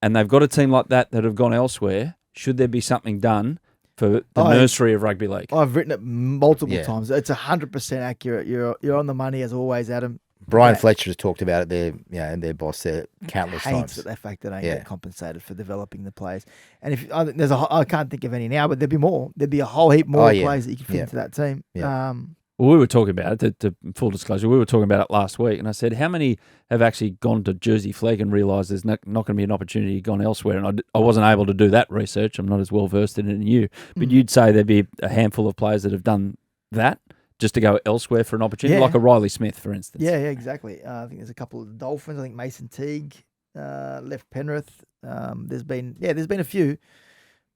and they've got a team like that have gone elsewhere, should there be something done for the nursery of rugby league? I've written it multiple Yeah. times. It's 100% accurate. You're on the money as always, Adam. Brian Yeah. Fletcher has talked about it there, and their boss there countless Hates times. that the fact that they don't Yeah. get compensated for developing the players. And if I can't think of any now, but there'd be more. There'd be a whole heap more Oh, yeah. players that you could fit Yeah. into that team. Yeah. Well, we were talking about it, to full disclosure, we were talking about it last week, and I said, how many have actually gone to Jersey Flag and realised there's not going to be an opportunity gone elsewhere? And I wasn't able to do that research. I'm not as well versed in it as you. But you'd say there'd be a handful of players that have done that, just to go elsewhere for an opportunity, Yeah. like a Riley Smith, for instance. Yeah, exactly. I think there's a couple of the Dolphins. I think Mason Teague left Penrith. There's been a few,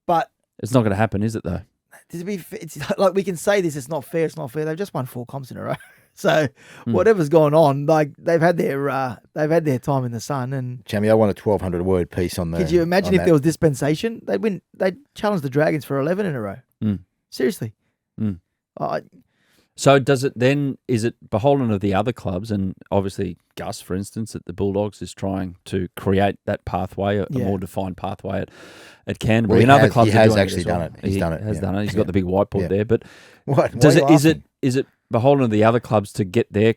but It's not going to happen, is it, though? it's like we can say this. It's not fair. It's not fair. They've just won 4 comps in a row. So whatever's going on, like they've had their time in the sun. And Chammy, I want a 1,200 word piece on the. could you imagine on if that. there was dispensation? They'd win. They'd challenge the Dragons for 11 in a row. Mm. Seriously. Mm. I So is it beholden of the other clubs? And obviously Gus, for instance, at the Bulldogs is trying to create that pathway, a more defined pathway at Canterbury. Well, and other clubs he are has doing actually it as well. done it. He's done it. Has yeah. done it. He's Yeah. got the big whiteboard Yeah. there. But What? does Why are you is it beholden of the other clubs to get their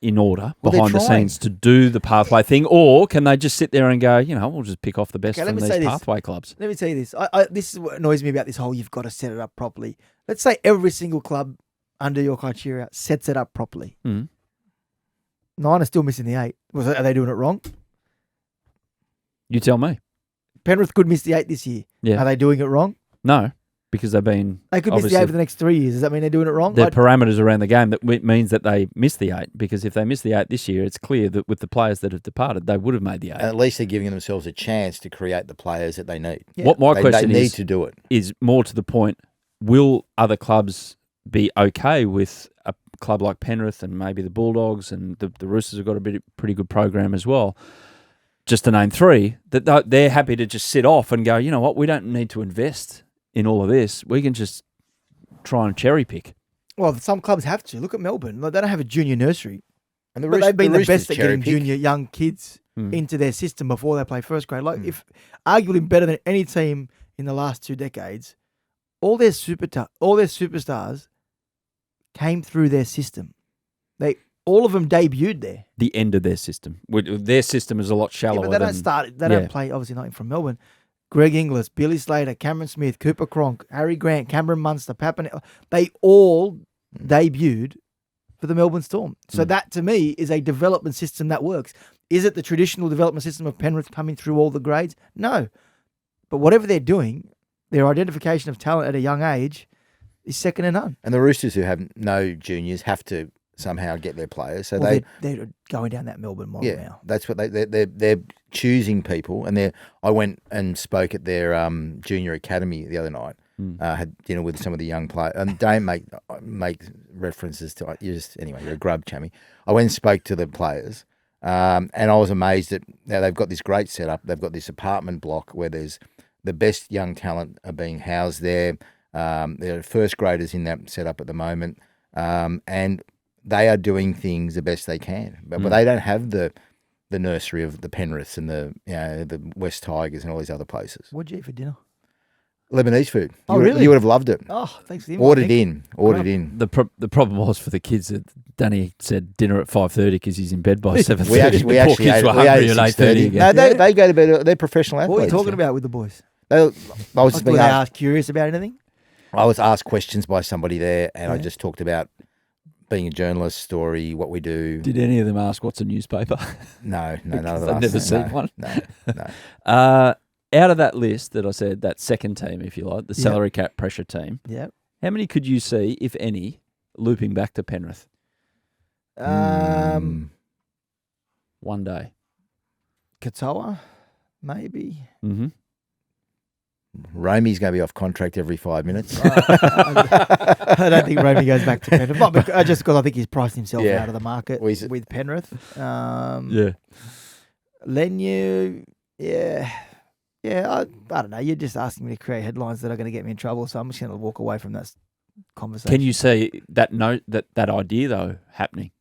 in order Well, behind the trying. scenes to do the pathway thing, or can they just sit there and go, we'll just pick off the best Okay, let from me these say this. pathway clubs? Let me tell you this. This is what annoys me about this whole. You've got to set it up properly. Let's say every single club under your criteria sets it up properly. Mm. 9 are still missing the 8. Are they doing it wrong? You tell me. Penrith could miss the 8 this year. Yeah. Are they doing it wrong? No, because they've been They could miss the 8 obviously- for the next 3 years. Does that mean they're doing it wrong? There are parameters around the game that means that they miss the 8, because if they miss the 8 this year, it's clear that with the players that have departed, they would have made the 8. At least they're giving themselves a chance to create the players that they need. Yeah. What my They question need to do it. is more to the point, will other clubs be okay with a club like Penrith and maybe the Bulldogs, and the Roosters have got a pretty good program as well, just to name 3, that they're happy to just sit off and go, you know what, we don't need to invest in all of this. We can just try and cherry pick. Well, some clubs have to. Look at Melbourne. Like, they don't have a junior nursery. And But they've been the Roosters best at cherry getting pick. junior young kids Mm. into their system before they play first grade. Like, if arguably better than any team in the last 2 decades, all their superstars came through their system. All of them debuted there. The end of their system. Their system is a lot Yeah, shallower but they don't than... start. They yeah. don't play. Obviously, not from Melbourne. Greg Inglis, Billy Slater, Cameron Smith, Cooper Cronk, Harry Grant, Cameron Munster, Papanel. They all debuted for the Melbourne Storm. So that, to me, is a development system that works. Is it the traditional development system of Penrith coming through all the grades? No. But whatever they're doing, their identification of talent at a young age is second to none. And the Roosters, who have no juniors, have to somehow get their players. So Well, they're going down that Melbourne model yeah, now. that's what they're choosing people. And I went and spoke at their junior academy the other night. Had dinner with some of the young players, and don't make references to anyway. You're a grub, Chammy. I went and spoke to the players, and I was amazed at now they've got this great setup. They've got this apartment block where there's the best young talent are being housed there. There are first graders in that setup at the moment, and they are doing things the best they can. But they don't have the nursery of the Penriths and the West Tigers and all these other places. What'd you eat for dinner? Lebanese food. Oh, You would- really? You would have loved it. Oh, thanks for the invite, Ordered Nick. in. Ordered in. The problem was for the kids that Danny said dinner at 5:30 because he's in bed by 7:30. We actually The poor kids ate were at hungry at 8:30 again. No, they go to bed. They're professional athletes. What were you talking about with the boys? I was Were being they asked, curious about anything? I was asked questions by somebody there, and I Yeah. just talked about being a journalist, story, what we do. Did any of them ask what's a newspaper? No, none Because of they've us. never No, seen one. No. Out of that list that I said, that second team, if you like, the Yeah. salary cap pressure team, Yeah. how many could you see, if any, looping back to Penrith one day? Katoa, maybe. Mm-hmm. Romy's going to be off contract every 5 minutes. I don't think Romy goes back to Penrith. Not just because I think he's priced himself Yeah. out of the market Well, he's- with Penrith. Yeah. Leniu, yeah. I don't know. You're just asking me to create headlines that are going to get me in trouble, so I'm just going to walk away from that conversation. Can you see that idea, though, happening?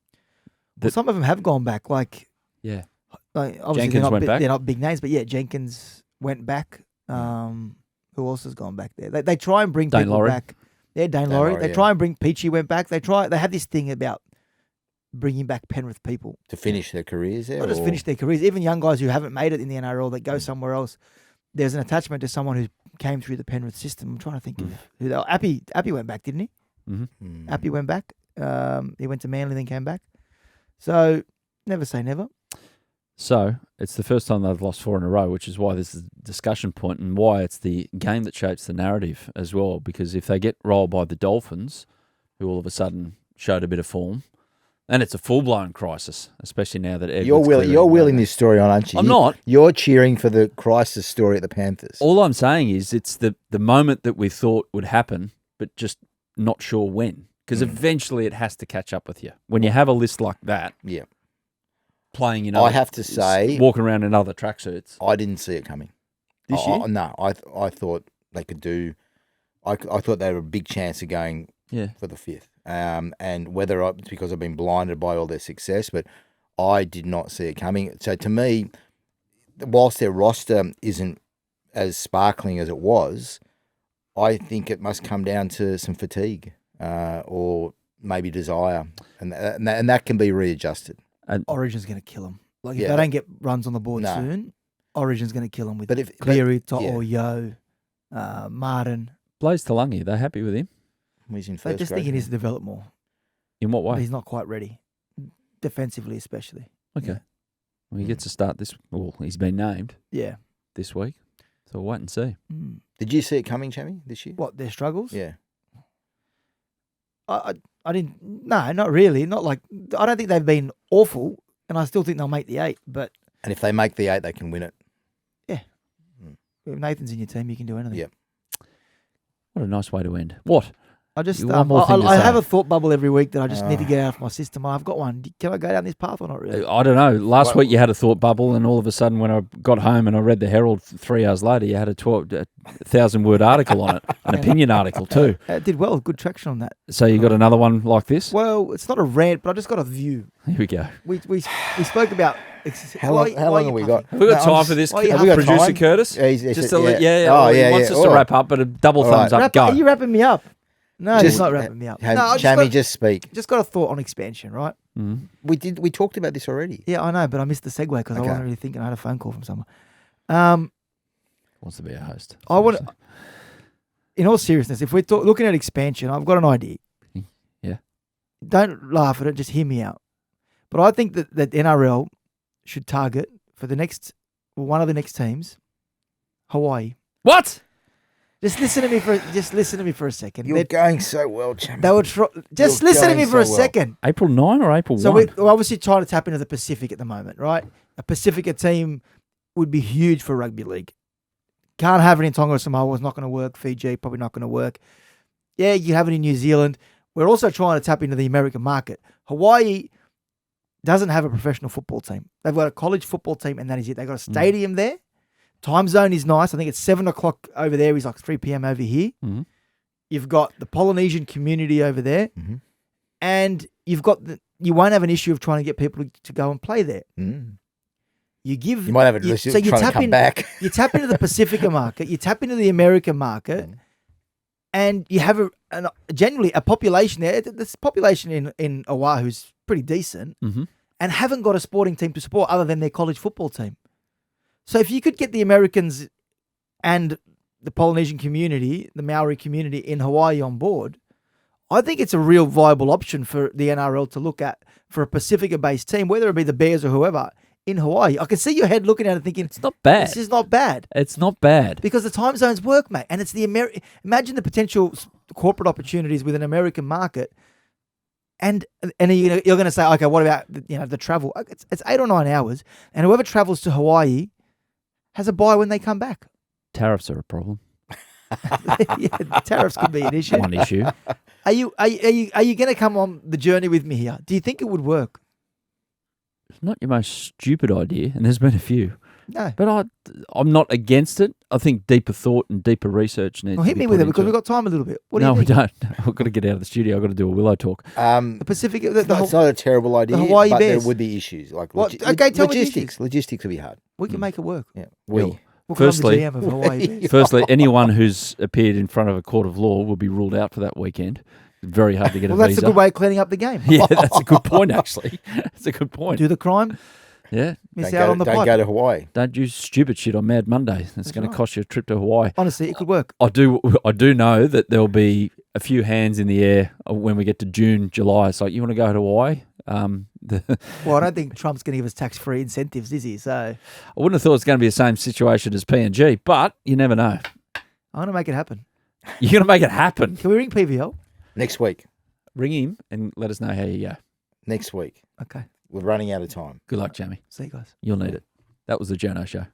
Well, some of them have gone back. Yeah. Obviously Jenkins went back. They're not big names, but yeah, Jenkins went back. Who else has gone back there? They try and bring Dane people Laurie. back. Yeah, Dane Dane Laurie. Laurie, They yeah. try and bring Peachy went back. They have this thing about bringing back Penrith people. To finish their careers there? Not just or- finish their careers. Even young guys who haven't made it in the NRL that go somewhere else. There's an attachment to someone who came through the Penrith system. I'm trying to think of who they are. Appy went back, didn't he? Mm-hmm. Appy went back. He went to Manly, then came back. So never say never. So it's the first time they've lost 4 in a row, which is why this is a discussion point and why it's the game that shapes the narrative as well. Because if they get rolled by the Dolphins, who all of a sudden showed a bit of form. And it's a full-blown crisis, especially now that Edwards You're wheeling this story on, aren't you? I'm not. You're cheering for the crisis story at the Panthers. All I'm saying is it's the moment that we thought would happen, but just not sure when. Because eventually it has to catch up with you. When you have a list like that, Yeah. playing, I have to say, walking around in other tracksuits. I didn't see it coming. This year? No, I thought they could do. I thought they were a big chance of going for the 5th. And whether it's because I've been blinded by all their success, but I did not see it coming. So to me, whilst their roster isn't as sparkling as it was, I think it must come down to some fatigue or maybe desire, and that can be readjusted. And Origin's going to kill them. Like if they don't get runs on the board soon, Origin's going to kill them with Cleary, To'o, Yo, Martin. Blaze Talangi, they happy with him? He's in I first just grade. think he needs to develop more. In what But way? he's not quite ready, defensively especially. Okay. Well, he gets to start this. Well, he's been named Yeah. this week, so we'll wait and see. Did you see it coming, Chammy, this year? What, their struggles? Yeah. I didn't. No, not really. Not like I don't think they've been awful, and I still think they'll make the 8. But And if they make the 8, they can win it. if Nathan's in your team, you can do anything. Yep. What a nice way to end. What? I just One more thing to I say. have a thought bubble every week that I just need to get out of my system. I've got one. Can I go down this path or not really? I don't know. Last week you had a thought bubble, and all of a sudden, when I got home and I read the Herald 3 hours later, you had a 1,000-word article on it, an opinion article too. It did well. Good traction on that. So you got another one like this? Well, it's not a rant, but I just got a view. Here we go. We spoke about. How long have we got? Have we got No, time I'm for this? Have we got Producer time? Curtis? Yeah, Just to let, he yeah. wants us to wrap up, but a double All thumbs right. up. Go. Are you wrapping me up? No, Just- he's not wrapping me up. Hey, No, I Chammy, just speak. just got a thought on expansion, right? Mm. We talked about this already. Yeah, I know, but I missed the segue because I Okay. wasn't really thinking. I had a phone call from someone. Wants to be a host. I want. In all seriousness, if we're looking at expansion, I've got an idea. Yeah. Don't laugh at it. Just hear me out. But I think that NRL should target for one of the next teams, Hawaii. What? Just listen to me for a second. You're going so well, Chammy. They were just listen to me for a so well. second. April 9 or April 1? So we're obviously trying to tap into the Pacific at the moment, right? A Pacifica team would be huge for rugby league. Can't have it in Tonga or Samoa. It's not going to work. Fiji, probably not going to work. Yeah, you have it in New Zealand. We're also trying to tap into the American market. Hawaii doesn't have a professional football team. They've got a college football team, and that is it. They've got a stadium there. Time zone is nice. I think it's 7 o'clock over there. It's like 3 p.m. over here. Mm-hmm. You've got the Polynesian community over there. Mm-hmm. And you've got you won't have an issue of trying to get people to go and play there. Mm. You might have a list trying to come back. You tap into the Pacifica market. You tap into the American market. And you have generally a population there. This population in Oahu's pretty decent, and haven't got a sporting team to support other than their college football team. So if you could get the Americans and the Polynesian community, the Maori community in Hawaii on board, I think it's a real viable option for the NRL to look at for a Pacifica-based team, whether it be the Bears or whoever, in Hawaii. I can see your head looking at it thinking, it's not bad. This is not bad. It's not bad. Because the time zones work, mate. And it's the imagine the potential corporate opportunities with an American market. And you're going to say, okay, what about the travel? It's 8 or 9 hours, and whoever travels to Hawaii has a buy when they come back. Tariffs are a problem. Yeah, tariffs could be an issue. One issue. Are you going to come on the journey with me here? Do you think it would work? It's not your most stupid idea, and there's been a few. No. But I'm not against it. I think deeper thought and deeper research needs Well, to hit be me put with it into because we've got time a little bit. What do No, you we think? don't. I've got to get out of the studio. I've got to do a Willow talk. The Pacific, It's not a terrible idea, Hawaii but Bears. there would be issues. Like What? Okay, tell me the logistics. issues. Logistics would be hard. We can make it work. Yeah. Well, We'll Firstly- become the GM of Hawaii Bears. Firstly, anyone who's appeared in front of a court of law will be ruled out for that weekend. Very hard to get Well, a that's visa. a good way of cleaning up the game. Yeah, that's a good point, actually. That's a good point. Do the crime, Yeah. miss Don't out go, on the don't pipe. go to Hawaii. Don't do stupid shit on Mad Monday. That's going right. to cost you a trip to Hawaii. Honestly, it could work. I do know that there'll be a few hands in the air when we get to June, July. It's like, you want to go to Hawaii? Well, I don't think Trump's going to give us tax-free incentives, is he? So I wouldn't have thought it's going to be the same situation as PNG, but you never know. I'm going to make it happen. You're going to make it happen. Can we ring PVL? Next week. ring him and let us know how you go. Next week. Okay. We're running out of time. Good luck, Jamie. See you guys. You'll need it. That was the Journos Show.